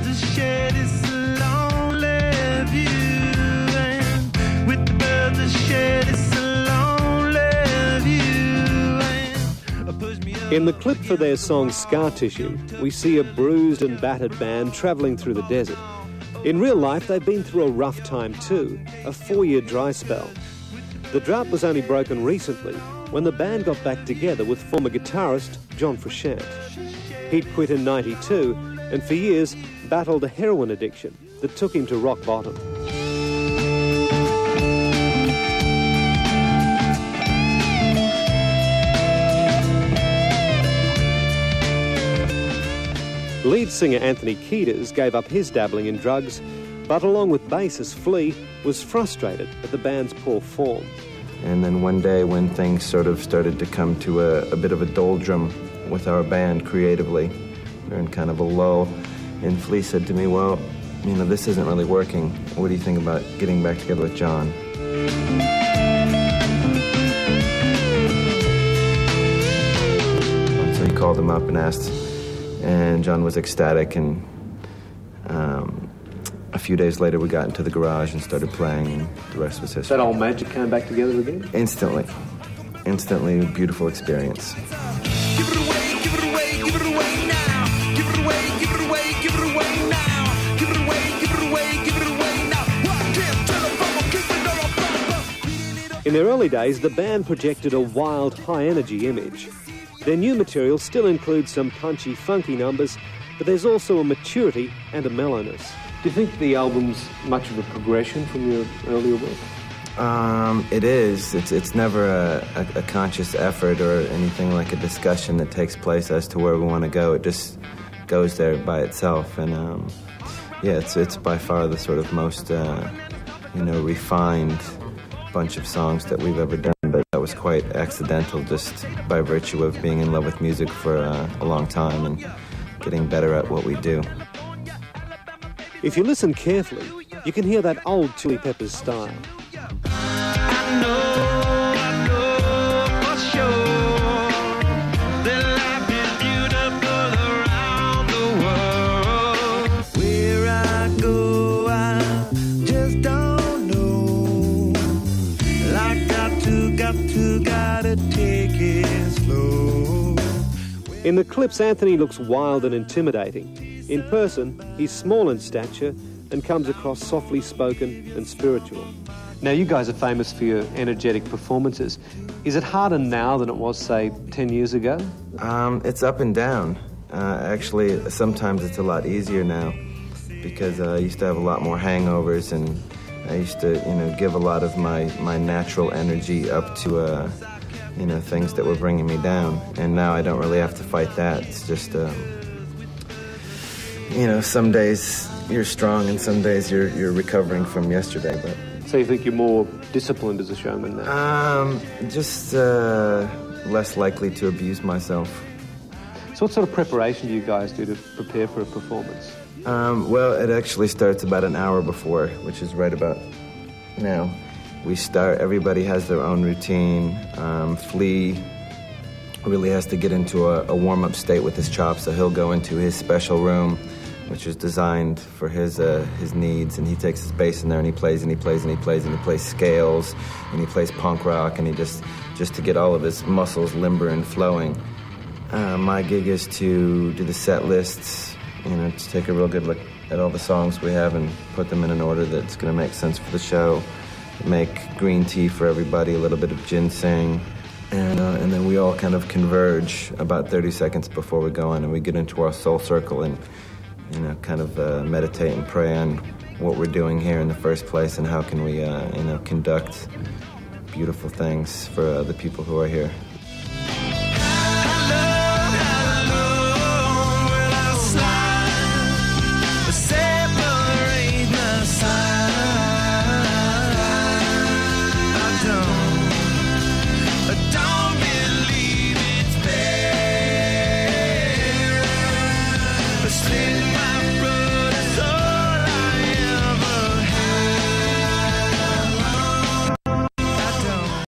birds that shed it's a lonely view, and with the birds that shed it's a lonely view, and push me up. In the clip for their song Scar Tissue, we see a bruised and battered band travelling through the desert. In real life, they've been through a rough time too, a 4-year dry spell. The drought was only broken recently when the band got back together with former guitarist John Frusciante. He'd quit in '92 and for years battled a heroin addiction that took him to rock bottom. Lead singer Anthony Kiedis gave up his dabbling in drugs, but along with bassist Flea, was frustrated at the band's poor form. And then one day when things sort of started to come to a bit of a doldrum with our band creatively, we were in kind of a lull, and Flea said to me, well, you know, this isn't really working. What do you think about getting back together with John? And so he called him up and asked, and John was ecstatic, and a few days later we got into the garage and started playing, and the rest was history. That old magic came back together again? Instantly. Instantly, beautiful experience. Give it away, give it away, give it away now. Give it away, give it away, give it away now. Give it away, give it away, give it away now. In their early days, the band projected a wild, high-energy image. Their new material still includes some punchy, funky numbers, but there's also a maturity and a mellowness. Do you think the album's much of a progression from your earlier work? It is. It's never a conscious effort or anything like a discussion that takes place as to where we want to go. It just goes there by itself, and yeah, it's by far the sort of most refined bunch of songs that we've ever done. But that was quite accidental, just by virtue of being in love with music for a long time and getting better at what we do. If you listen carefully, you can hear that old Chili Peppers style. I know for sure that life is beautiful around the world. Where I go, I just don't know. Like gotta take it slow. In the clips, Anthony looks wild and intimidating. In person, he's small in stature and comes across softly spoken and spiritual. Now, you guys are famous for your energetic performances. Is it harder now than it was, say, 10 years ago? It's up and down. Actually, sometimes it's a lot easier now because I used to have a lot more hangovers, and I used to, give a lot of my natural energy up to, things that were bringing me down. And now I don't really have to fight that. It's just, some days you're strong and some days you're recovering from yesterday. But so you think you're more disciplined as a showman now? Just less likely to abuse myself. So what sort of preparation do you guys do to prepare for a performance? Well, it actually starts about an hour before, which is right about now. Everybody has their own routine. Flea really has to get into a warm-up state with his chops, so he'll go into his special room, which is designed for his needs, and he takes his bass in there and he plays and he plays and he plays and he plays scales and he plays punk rock, and he just to get all of his muscles limber and flowing. My gig is to do the set lists, to take a real good look at all the songs we have and put them in an order that's going to make sense for the show. Make green tea for everybody, a little bit of ginseng, and then we all kind of converge about 30 seconds before we go on, and we get into our soul circle and kind of meditate and pray on what we're doing here in the first place and how can we conduct beautiful things for the people who are here.